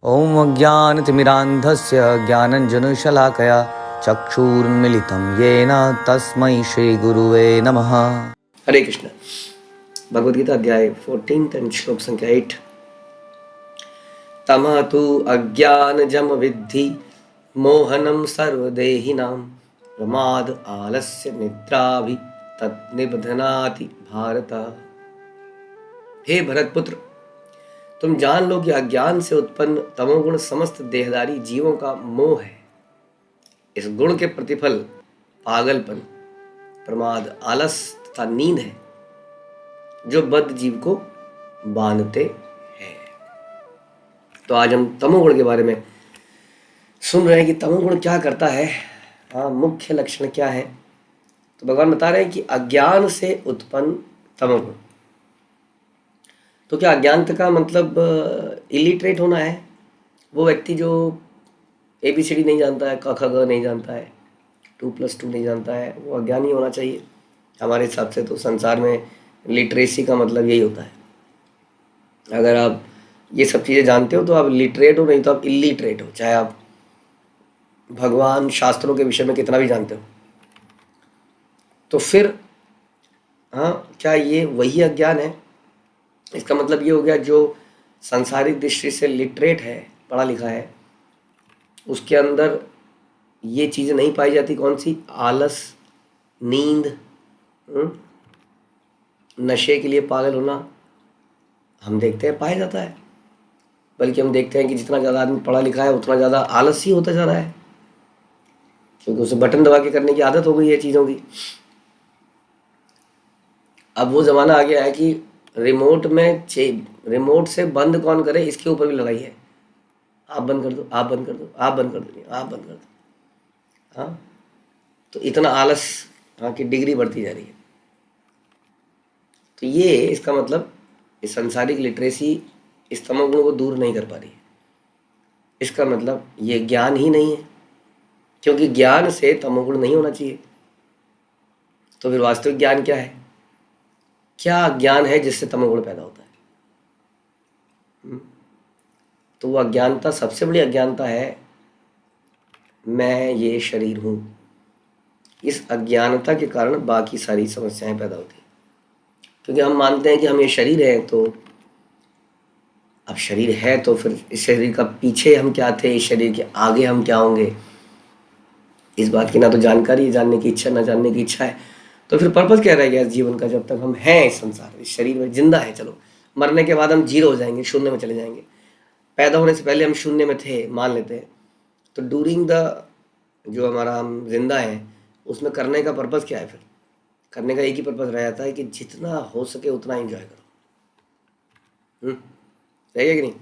ॐ अज्ञानतिमिरान्धस्य ज्ञानञ्जनशलाकया चक्षुरुन्मीलितं येन तस्मै श्रीगुरुवे नमः। हरे कृष्ण। भगवद गीता अध्याय 14 एंड श्लोक संख्या 8। तमः तु अज्ञानजम विद्धि मोहनं सर्वदेहिनां प्रमाद आलस्य निद्राभि तन्निबध्नाति भारत। हे भरतपुत्र, तुम जान लो कि अज्ञान से उत्पन्न तमोगुण समस्त देहधारी जीवों का मोह है। इस गुण के प्रतिफल पागलपन, प्रमाद, आलस तथा नींद है जो बद्ध जीव को बांधते हैं। तो आज हम तमोगुण के बारे में सुन रहे हैं कि तमोगुण क्या करता है, मुख्य लक्षण क्या है। तो भगवान बता रहे हैं कि अज्ञान से उत्पन्न तमोगुण। तो क्या अज्ञानता का मतलब इलिटरेट होना है? वो व्यक्ति जो ABCD नहीं जानता है, क ख ग नहीं जानता है, 2+2 नहीं जानता है, वो अज्ञानी होना चाहिए हमारे हिसाब से। तो संसार में लिटरेसी का मतलब यही होता है। अगर आप ये सब चीज़ें जानते हो तो आप लिटरेट हो, नहीं तो आप इलिटरेट हो, चाहे आप भगवान शास्त्रों के विषय में कितना भी जानते हो। तो फिर क्या ये वही अज्ञान है? इसका मतलब ये हो गया जो सांसारिक दृष्टि से लिटरेट है, पढ़ा लिखा है, उसके अंदर ये चीज़ें नहीं पाई जाती। कौन सी? आलस, नींद, नशे के लिए पागल होना हम देखते हैं पाया जाता है। बल्कि हम देखते हैं कि जितना ज़्यादा आदमी पढ़ा लिखा है उतना ज़्यादा आलसी होता जा रहा है, क्योंकि उसे बटन दबा के करने की आदत हो गई है चीज़ों की। अब वो ज़माना आ गया है कि रिमोट से बंद कौन करे, इसके ऊपर भी लड़ाई है। आप बंद कर दो, आप बंद कर दो, आप बंद कर दो, आप बंद कर दो। तो इतना आलस की डिग्री बढ़ती जा रही है। तो ये इसका मतलब इस सांसारिक लिटरेसी इस तमोगुण को दूर नहीं कर पा रही है। इसका मतलब ये ज्ञान ही नहीं है, क्योंकि ज्ञान से तमोगुण नहीं होना चाहिए। तो फिर वास्तविक ज्ञान क्या है? क्या ज्ञान है जिससे तमोगुण पैदा होता है? तो वो अज्ञानता सबसे बड़ी अज्ञानता है, मैं ये शरीर हूँ। इस अज्ञानता के कारण बाकी सारी समस्याएं पैदा होती हैं, क्योंकि हम मानते हैं कि हम ये शरीर है। तो अब शरीर है तो फिर इस शरीर का पीछे हम क्या थे, इस शरीर के आगे हम क्या होंगे, इस बात की ना तो जानकारी, जानने की इच्छा, ना जानने की इच्छा है। तो फिर पर्पस क्या रह गया इस जीवन का? जब तक हम हैं इस संसार, इस शरीर में जिंदा है, चलो मरने के बाद हम जीरो हो जाएंगे, शून्य में चले जाएंगे। पैदा होने से पहले हम शून्य में थे, मान लेते हैं। तो ड्यूरिंग द जो हमारा हम जिंदा है, उसमें करने का पर्पस क्या है? फिर करने का एक ही पर्पस रह जाता है कि जितना हो सके उतना एंजॉय करो। रहेगा कि नहीं?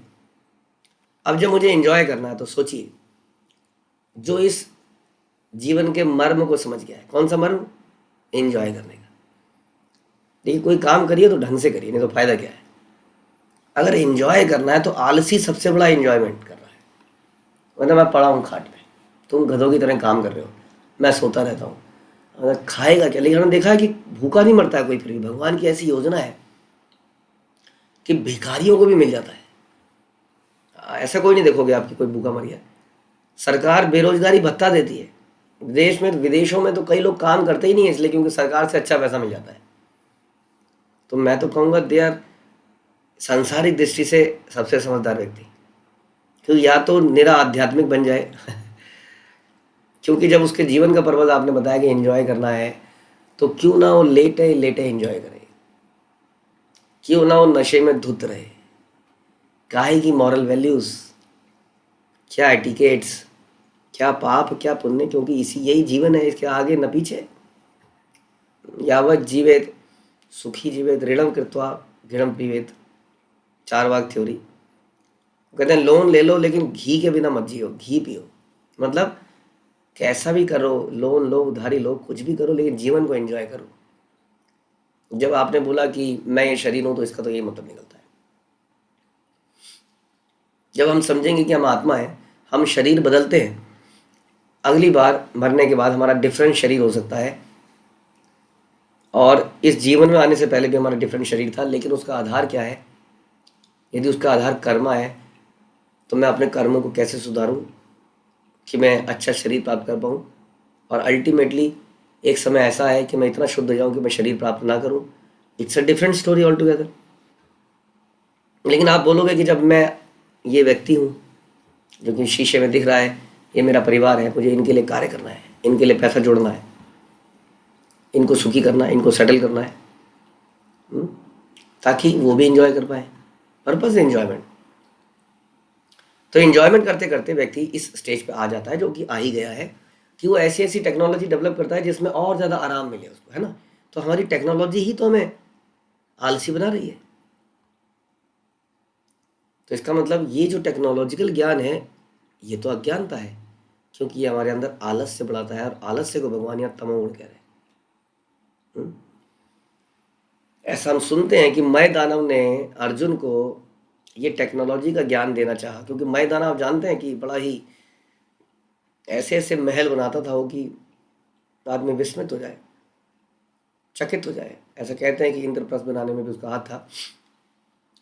अब जब मुझे एंजॉय करना है तो सोचिए, जो इस जीवन के मर्म को समझ गया है। कौन सा मर्म? एंजॉय करने का। देखिए, कोई काम करिए तो ढंग से करिए, नहीं तो फायदा क्या है? अगर एंजॉय करना है तो आलसी सबसे बड़ा एंजॉयमेंट कर रहा है। मतलब मैं पड़ा हूँ खाट पे, तुम गधों की तरह काम कर रहे हो, मैं सोता रहता हूँ। अगर खाएगा क्या? लेकिन हमने देखा है कि भूखा नहीं मरता है कोई। फिर भी भगवान की ऐसी योजना है कि भिखारियों को भी मिल जाता है। ऐसा कोई नहीं देखोगे आपकी कोई भूखा मर गया। सरकार बेरोजगारी भत्ता देती है। विदेशों में तो कई लोग काम करते ही नहीं है, इसलिए क्योंकि सरकार से अच्छा पैसा मिल जाता है। तो मैं तो कहूँगा दे आर सांसारिक दृष्टि से सबसे समझदार व्यक्ति। तो या तो निरा आध्यात्मिक बन जाए क्योंकि जब उसके जीवन का पर्पस आपने बताया कि एंजॉय करना है, तो क्यों ना वो लेटे लेटे एंजॉय करे, क्यों ना वो नशे में धुत रहे। काहे की मॉरल वैल्यूज, क्या एटिकेट्स, क्या पाप क्या पुण्य, क्योंकि यही जीवन है, इसके आगे न पीछे। यावत जीवेत सुखी जीवेत ऋणम कृत्वा घृणम पीवेत, चारवाक थ्योरी। कहते हैं लोन ले लो लेकिन घी के बिना मत जियो, घी पियो। मतलब कैसा भी करो, लोन लो, उधारी लो, कुछ भी करो, लेकिन जीवन को एंजॉय करो। जब आपने बोला कि मैं ये शरीर हूं, तो इसका तो यही मतलब निकलता है। जब हम समझेंगे कि हम आत्मा है, हम शरीर बदलते हैं, अगली बार मरने के बाद हमारा डिफरेंट शरीर हो सकता है, और इस जीवन में आने से पहले भी हमारा डिफरेंट शरीर था। लेकिन उसका आधार क्या है? यदि उसका आधार कर्मा है तो मैं अपने कर्मों को कैसे सुधारूं कि मैं अच्छा शरीर प्राप्त कर पाऊं, और अल्टीमेटली एक समय ऐसा है कि मैं इतना शुद्ध हो जाऊं कि मैं शरीर प्राप्त ना करूं। It's a different story all together. लेकिन आप बोलोगे कि जब मैं ये व्यक्ति हूँ जो कि शीशे में दिख रहा है, ये मेरा परिवार है, मुझे इनके लिए कार्य करना है, इनके लिए पैसा जोड़ना है, इनको सुखी करना है, इनको सेटल करना है, हम्म, ताकि वो भी इंजॉय कर पाए। Purpose enjoyment. तो एंजॉयमेंट करते करते व्यक्ति इस स्टेज पे आ जाता है, जो कि आ ही गया है, कि वो ऐसी ऐसी टेक्नोलॉजी डेवलप करता है जिसमें और ज़्यादा आराम मिले उसको, है ना। तो हमारी टेक्नोलॉजी ही तो हमें आलसी बना रही है। तो इसका मतलब ये जो टेक्नोलॉजिकल ज्ञान है, ये तो अज्ञानता है, क्योंकि ये हमारे अंदर आलस्य बढ़ाता है, और आलस्य को भगवान यहाँ तमोगुण कह रहे हैं। हम्म? ऐसा हम सुनते हैं कि मय दानव ने अर्जुन को ये टेक्नोलॉजी का ज्ञान देना चाहा, क्योंकि मय दानव आप जानते हैं कि बड़ा ही ऐसे ऐसे महल बनाता था वो कि आदमी विस्मित हो जाए, चकित हो जाए। ऐसा कहते हैं कि इंद्रप्रस्थ बनाने में भी उसका हाथ था,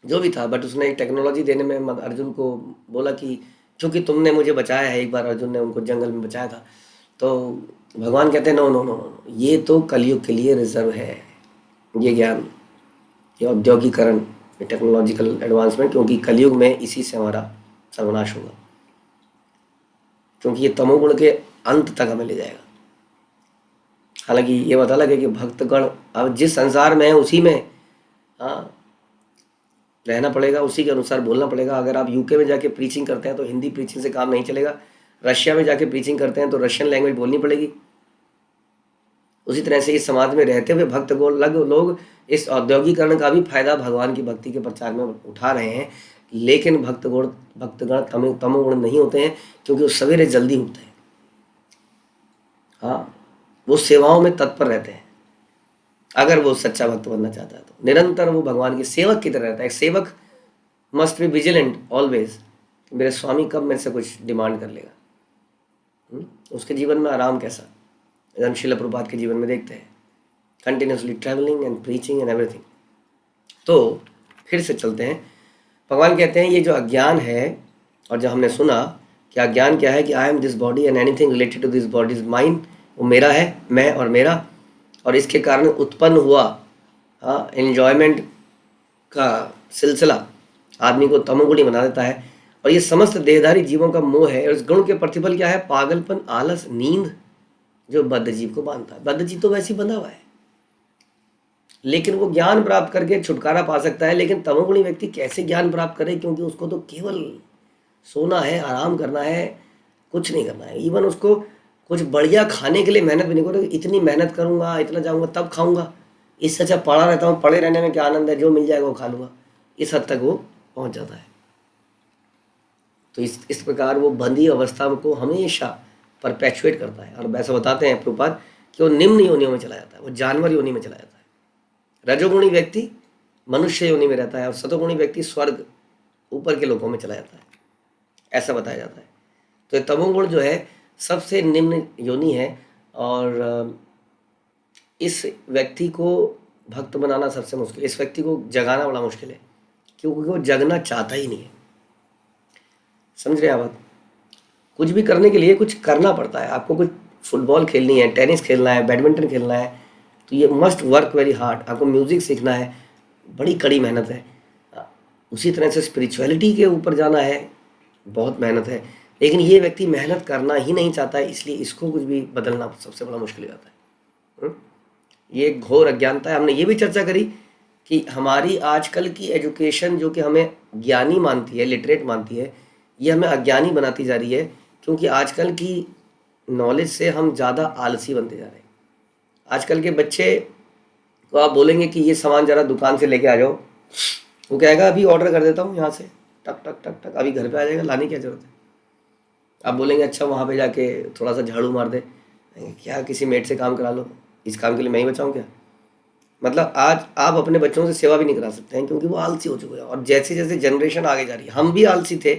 जो भी था, बट उसने एक टेक्नोलॉजी देने में अर्जुन को बोला कि क्योंकि तुमने मुझे बचाया है। एक बार अर्जुन ने उनको जंगल में बचाया था, तो भगवान कहते हैं नो नो नो नो, ये तो कलयुग के लिए रिजर्व है, ये ज्ञान, ये औद्योगिकरण, ये टेक्नोलॉजिकल एडवांसमेंट, क्योंकि कलयुग में इसी से हमारा सर्वनाश होगा, क्योंकि ये तमोगुण के अंत तक हमें ले जाएगा। हालांकि ये बात अलग है कि भक्तगण अब जिस संसार में है उसी में हाँ रहना पड़ेगा, उसी के अनुसार बोलना पड़ेगा। अगर आप यूके में जाके प्रीचिंग करते हैं तो हिंदी प्रीचिंग से काम नहीं चलेगा, रशिया में जाके प्रीचिंग करते हैं तो रशियन लैंग्वेज बोलनी पड़ेगी। उसी तरह से इस समाज में रहते हुए भक्तगण लोग इस औद्योगिकरण का भी फायदा भगवान की भक्ति के प्रचार में उठा रहे हैं, लेकिन भक्तगण तमोगुण नहीं होते हैं, क्योंकि वो सवेरे जल्दी उठते हैं, हाँ, वो सेवाओं में तत्पर रहते हैं। अगर वो सच्चा भक्त बनना चाहता है तो निरंतर वो भगवान के सेवक की तरह रहता है। एक सेवक मस्ट बी विजिलेंट ऑलवेज, मेरे स्वामी कब मेरे से कुछ डिमांड कर लेगा। उसके जीवन में आराम कैसा, हम श्रील प्रभुपाद के जीवन में देखते हैं, continuously travelling and preaching and everything. तो फिर से चलते हैं, भगवान कहते हैं ये जो अज्ञान है, और जब हमने सुना कि अज्ञान क्या है, कि I am this body and anything related to this body is mine, वो मेरा है, मैं और मेरा, और इसके कारण उत्पन्न हुआ एन्जॉयमेंट का सिलसिला आदमी को तमोगुणी बना देता है। और ये समस्त देहधारी जीवों का मोह है, और इस गुण के प्रतिफल क्या है, पागलपन, आलस, नींद, जो बद्ध जीव को बांधता है। बद्ध जीव तो वैसे ही बंधा हुआ है, लेकिन वो ज्ञान प्राप्त करके छुटकारा पा सकता है। लेकिन तमोगुणी व्यक्ति कैसे ज्ञान प्राप्त करे, क्योंकि उसको तो केवल सोना है, आराम करना है, कुछ नहीं करना है। इवन उसको कुछ बढ़िया खाने के लिए मेहनत भी नहीं करो, इतनी मेहनत करूंगा, इतना जाऊंगा तब खाऊंगा, इससे अच्छा पड़ा रहता हूँ, पड़े रहने में क्या आनंद है, जो मिल जाएगा वो खा लूंगा, इस हद तक वो पहुंच जाता है। तो इस प्रकार वो बंधी अवस्था को हमेशा परपेचुएट करता है। और ऐसा बताते हैं प्रभुपाद कि वो निम्न योनियों में चला जाता है, वो जानवर योनि में चला जाता है। रजोगुणी व्यक्ति मनुष्य योनि में रहता है, और सतोगुणी व्यक्ति स्वर्ग, ऊपर के लोकों में चला जाता है, ऐसा बताया जाता है। तो तमोगुण जो है सबसे निम्न योनि है, और इस व्यक्ति को भक्त बनाना सबसे मुश्किल, इस व्यक्ति को जगाना बड़ा मुश्किल है, क्योंकि वो जगना चाहता ही नहीं है। समझ रहे हैं आप? कुछ भी करने के लिए कुछ करना पड़ता है। आपको कुछ फुटबॉल खेलनी है, टेनिस खेलना है, बैडमिंटन खेलना है, तो ये मस्ट वर्क वेरी हार्ड। आपको म्यूज़िक सीखना है, बड़ी कड़ी मेहनत है। उसी तरह से स्पिरिचुअलिटी के ऊपर जाना है, बहुत मेहनत है। लेकिन ये व्यक्ति मेहनत करना ही नहीं चाहता है, इसलिए इसको कुछ भी बदलना सबसे बड़ा मुश्किल हो जाता है। ये घोर अज्ञानता है। हमने ये भी चर्चा करी कि हमारी आजकल की एजुकेशन जो कि हमें ज्ञानी मानती है, लिटरेट मानती है, ये हमें अज्ञानी बनाती जा रही है, क्योंकि आजकल की नॉलेज से हम ज़्यादा आलसी बनते जा रहे हैं। आजकल के बच्चे को आप बोलेंगे कि ये सामान ज़रा दुकान से लेके आ जाओ, वो कहेगा अभी ऑर्डर कर देता हूँ यहाँ से, टक टक टक टक, अभी घर पे आ जाएगा, लाने की क्या ज़रूरत है। आप बोलेंगे अच्छा वहाँ पे जाके थोड़ा सा झाड़ू मार दे, क्या किसी मेड से काम करा लो, इस काम के लिए मैं ही बचाऊँ क्या। मतलब आज आप अपने बच्चों से सेवा भी नहीं करा सकते हैं, क्योंकि वो आलसी हो चुके हैं। और जैसे जैसे जनरेशन आगे जा रही है, हम भी आलसी थे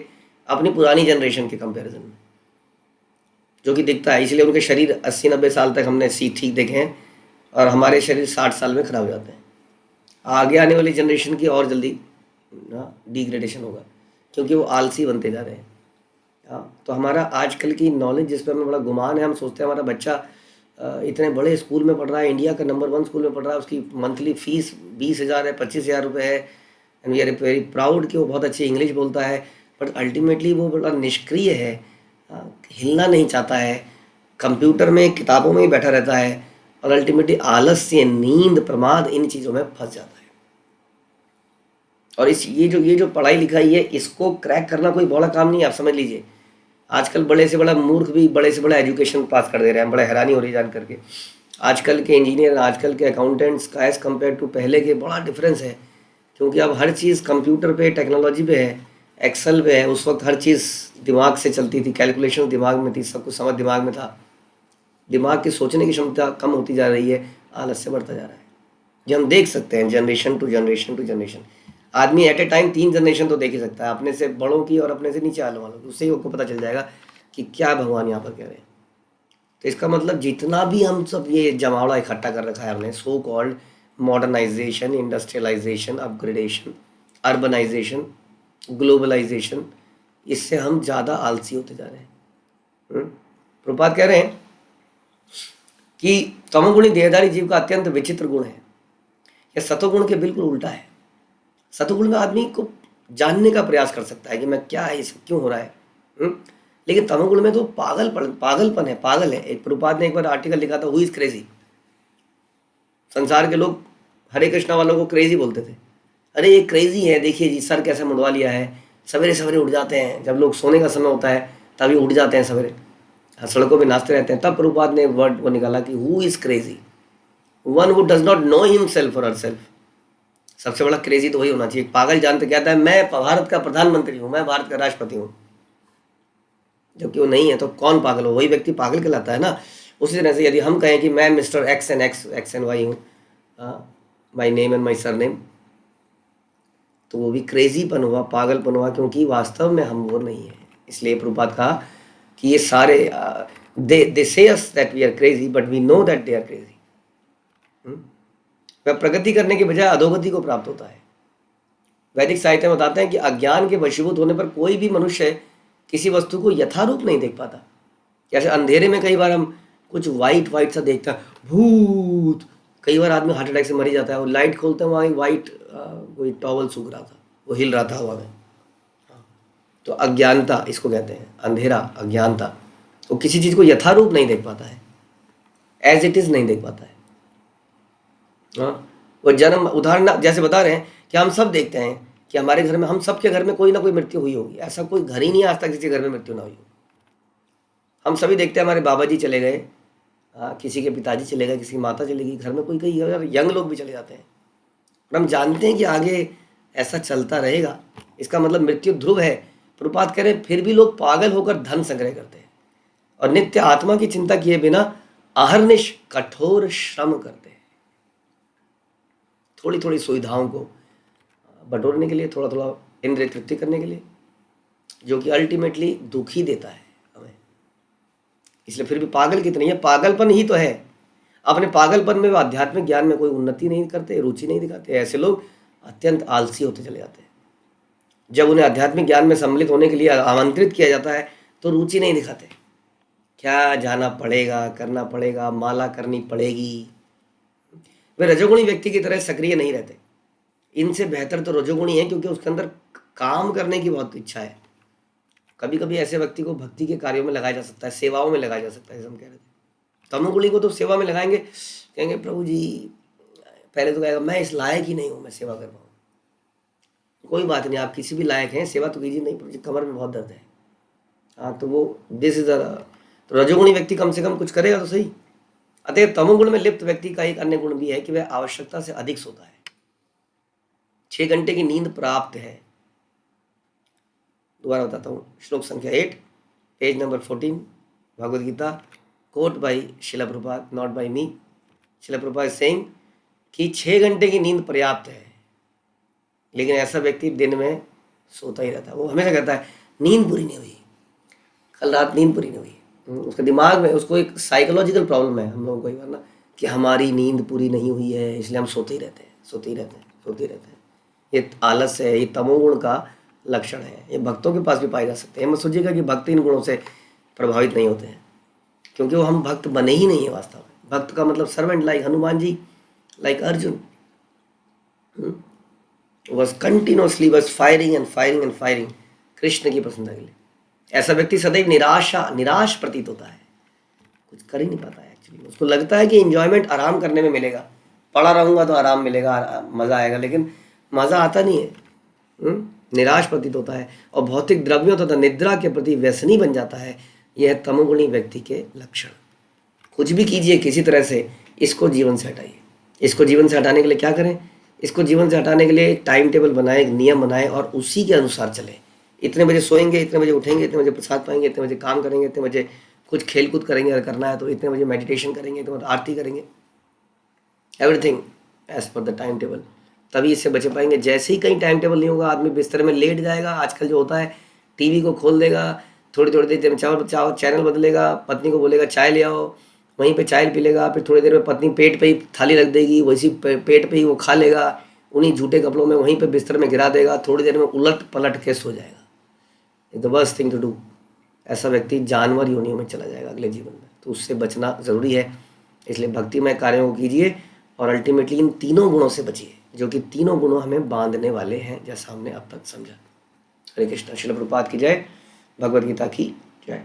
अपनी पुरानी जनरेशन के कंपैरिजन में, जो कि दिखता है। इसलिए उनके शरीर 80-90 साल तक हमने ठीक देखे हैं, और हमारे शरीर 60 साल में खराब हो जाते हैं। आगे आने वाली जनरेशन की और जल्दी डिग्रेडेशन होगा, क्योंकि वो आलसी बनते जा रहे हैं। हाँ, तो हमारा आजकल की नॉलेज जिस पे हमें बड़ा गुमान है, हम सोचते हैं हमारा बच्चा इतने बड़े स्कूल में पढ़ रहा है, इंडिया का नंबर 1 स्कूल में पढ़ रहा है, उसकी मंथली फीस 20,000 है, 25,000 रुपये है, and we are very proud कि वो बहुत अच्छी इंग्लिश बोलता है, बट अल्टीमेटली वो बड़ा निष्क्रिय है, हिलना नहीं चाहता है, कंप्यूटर में किताबों में ही बैठा रहता है, और अल्टीमेटली आलस्य, नींद, प्रमाद, इन चीज़ों में फंस जाता है। और ये जो पढ़ाई लिखाई है, इसको क्रैक करना कोई बड़ा काम नहीं है, आप समझ लीजिए। आजकल बड़े से बड़ा मूर्ख भी बड़े से बड़ा एजुकेशन पास कर दे रहे हैं, बड़ा हैरानी हो रही है जान करके। आजकल के इंजीनियर, आजकल के अकाउंटेंट्स का एज़ कम्पेयर टू पहले के बड़ा डिफरेंस है, क्योंकि अब हर चीज़ कंप्यूटर पे, टेक्नोलॉजी पे है, एक्सेल पे है। उस वक्त हर चीज़ दिमाग से चलती थी, कैलकुलेशन दिमाग में थी, सब कुछ समझ दिमाग में था। दिमाग की सोचने की क्षमता कम होती जा रही है, आलस्य बढ़ता जा रहा है। जो हम देख सकते हैं generation to generation to generation, आदमी एट ए टाइम 3 जनरेशन तो देख ही सकता है, अपने से बड़ों की और अपने से नीचे वालों की। उससे ही आपको पता चल जाएगा कि क्या भगवान यहाँ पर कह रहे हैं। तो इसका मतलब जितना भी हम सब ये जमावड़ा इकट्ठा कर रखा है हमने, so called modernisation, industrialisation, upgradation, urbanisation, globalisation, इससे हम ज़्यादा आलसी होते जा रहे हैं। प्रभुपाद कह रहे हैं कि तमोगुणी देहधारी जीव का अत्यंत विचित्र गुण है, यह सतोगुण के बिल्कुल उल्टा है। सतोगुण में आदमी को जानने का प्रयास कर सकता है कि मैं क्या है, ये सब क्यों हो रहा है। लेकिन तमोगुण में तो पागलपन है, पागल है। एक प्रभुपाद ने एक बार आर्टिकल लिखा था, हु इज क्रेजी। संसार के लोग हरे कृष्णा वालों को क्रेजी बोलते थे। अरे ये क्रेजी है, देखिए जी सर कैसे मुंडवा लिया है, सवेरे सवेरे उठ जाते हैं, जब लोग सोने का समय होता है तभी उठ जाते हैं सवेरे, सड़कों पे नाचते रहते हैं। तब प्रभुपाद ने वर्ड को निकाला कि who is crazy, one who does not know himself और हरसेल्फ। सबसे बड़ा क्रेजी तो वही होना चाहिए। पागल जानते कहता है मैं भारत का प्रधानमंत्री हूँ, मैं भारत का राष्ट्रपति हूँ, जबकि वो नहीं है। तो कौन पागल हो, वही व्यक्ति पागल कहलाता है ना। उसी तरह से यदि हम कहें कि मैं मिस्टर एक्स एंड वाई हूँ, my name and my sir name, तो वो भी क्रेजीपन हुआ, पागलपन हुआ, क्योंकि वास्तव में हम वो नहीं है। इसलिए प्रभुपाद कहा कि ये सारे they say us that we are crazy but we know that they are crazy। वह प्रगति करने के बजाय अधोगति को प्राप्त होता है। वैदिक साहित्य में बताते हैं कि अज्ञान के वशीभूत होने पर कोई भी मनुष्य किसी वस्तु को यथारूप नहीं देख पाता। जैसे अंधेरे में कई बार हम कुछ वाइट सा देखते हैं, भूत, कई बार आदमी हार्ट अटैक से मर जाता है। और लाइट खोलते हैं, वहाँ वाइट कोई टॉवल सूख रहा था, वो हिल रहा था हवा में। तो अज्ञानता इसको कहते हैं, अंधेरा, अज्ञानता। वो किसी चीज़ को यथारूप नहीं देख पाता है, एज इट इज़ नहीं देख पाता है। हाँ, वो जन्म, उदाहरण जैसे बता रहे हैं कि हम सब देखते हैं कि हमारे घर में, हम सबके घर में कोई ना कोई मृत्यु हुई होगी। ऐसा कोई घर ही नहीं आज तक किसी घर में मृत्यु ना हुई हो। हम सभी देखते हैं, हमारे बाबा जी चले गए, किसी के पिताजी चले गए, किसी की माता चली गई, घर में कोई कई यंग लोग भी चले जाते हैं। और हम जानते हैं कि आगे ऐसा चलता रहेगा। इसका मतलब मृत्यु ध्रुव है। प्रभुपाद कह रहे हैं फिर भी लोग पागल होकर धन संग्रह करते हैं और नित्य आत्मा की चिंता किए बिना अहर्निश कठोर श्रम करते हैं, थोड़ी थोड़ी सुविधाओं को बटोरने के लिए, थोड़ा थोड़ा इंद्रिय तृप्ति करने के लिए, जो कि अल्टीमेटली दुख ही देता है हमें। इसलिए फिर भी पागल कितनी है, पागलपन ही तो है। अपने पागलपन में व आध्यात्मिक ज्ञान में कोई उन्नति नहीं करते, रुचि नहीं दिखाते। ऐसे लोग अत्यंत आलसी होते चले जाते हैं। जब उन्हें आध्यात्मिक ज्ञान में सम्मिलित होने के लिए आमंत्रित किया जाता है तो रुचि नहीं दिखाते। क्या जाना पड़ेगा, करना पड़ेगा, माला करनी पड़ेगी। वे रजोगुणी व्यक्ति की तरह सक्रिय नहीं रहते। इनसे बेहतर तो रजोगुणी है, क्योंकि उसके अंदर काम करने की बहुत इच्छा है। कभी कभी ऐसे व्यक्ति को भक्ति के कार्यों में लगाया जा सकता है, सेवाओं में लगाया जा सकता है, जैसे हम कह रहे थे। तमोगुणी को तो सेवा में लगाएंगे, कहेंगे प्रभु जी, पहले तो कहेगा मैं इस लायक ही नहीं हूँ, मैं सेवा कर पाऊँ। कोई बात नहीं, आप किसी भी लायक हैं, सेवा तो कीजिए। नहीं प्रभु जी, कमर में बहुत दर्द है। हाँ, तो वो दिस इज तो रजोगुणी व्यक्ति कम से कम कुछ करेगा तो सही। अतः तमोगुण में लिप्त व्यक्ति का एक अन्य गुण भी है कि वह आवश्यकता से अधिक सोता है। 6 घंटे की नींद प्राप्त है। दोबारा बताता हूँ, श्लोक संख्या 8, page number 14, Bhagavad Gita, quote by Shila Prabhupada, not by me. Shila Prabhupada saying कि 6 घंटे की नींद पर्याप्त है, लेकिन ऐसा व्यक्ति दिन में सोता ही रहता है। वो हमेशा कहता है नींद पूरी नहीं हुई, कल रात नींद पूरी नहीं हुई। उसके दिमाग में, उसको एक साइकोलॉजिकल प्रॉब्लम है हम लोगों को, एक बार ना, कि हमारी नींद पूरी नहीं हुई है, इसलिए हम सोते ही रहते हैं, सोते ही रहते हैं, सोते ही रहते हैं। ये आलस है, ये तमोगुण का लक्षण हैं, ये भक्तों के पास भी पाए जा सकते हैं। मत सोचिएगा कि भक्त इन गुणों से प्रभावित नहीं होते हैं, क्योंकि वो हम भक्त बने ही नहीं है वास्तव में। भक्त का मतलब servant, like Hanuman ji, like Arjun was continuously was firing and firing and firing Krishna की प्रसन्नता के लिए। ऐसा व्यक्ति सदैव निराश प्रतीत होता है, कुछ कर ही नहीं पाता है एक्चुअली। उसको लगता है कि एंजॉयमेंट आराम करने में मिलेगा, पड़ा रहूंगा तो आराम मिलेगा, मजा आएगा, लेकिन मजा आता नहीं है। निराश प्रतीत होता है और भौतिक द्रव्यों तथा निद्रा के प्रति व्यसनी बन जाता है। यह तमोगुणी व्यक्ति के लक्षण। कुछ भी कीजिए किसी तरह से, इसको जीवन से हटाइए। इसको जीवन से हटाने के लिए क्या करें? इसको जीवन से हटाने के लिए एक टाइम टेबल बनाए, एक नियम बनाए और उसी के अनुसार चलें। इतने बजे सोएंगे, इतने बजे उठेंगे, इतने बजे प्रसाद पाएंगे, इतने बजे काम करेंगे, इतने बजे कुछ खेल कूद करेंगे अगर करना है तो, इतने बजे मेडिटेशन करेंगे, इतने बजे आरती करेंगे, everything as per the time table. तभी इससे बचे पाएंगे। जैसे ही कहीं टाइम टेबल नहीं होगा, आदमी बिस्तर में लेट जाएगा। आजकल जो होता है, टीवी को खोल देगा, थोड़ी थोड़ी देर में चैनल बदलेगा, पत्नी को बोलेगा चाय ले आओ, वहीं पे चाय पी लेगा, फिर थोड़ी देर में पत्नी पेट पे ही थाली रख देगी, वैसी पेट पे ही वो खा लेगा, उन्हीं झूठे कपड़ों में वहीं पे बिस्तर में गिरा देगा, थोड़ी देर में उलट पलट के सो जाएगा। The worst thing to do. ऐसा व्यक्ति जानवर योनियों में चला जाएगा अगले जीवन में। तो उससे बचना ज़रूरी है। इसलिए भक्तिमय कार्यों को कीजिए और अल्टीमेटली इन तीनों गुणों से बचिए, जो कि तीनों गुणों हमें बांधने वाले हैं, जैसा हमने अब तक समझा। हरे कृष्ण। श्रील प्रभुपाद की जय। भगवद गीता की जय।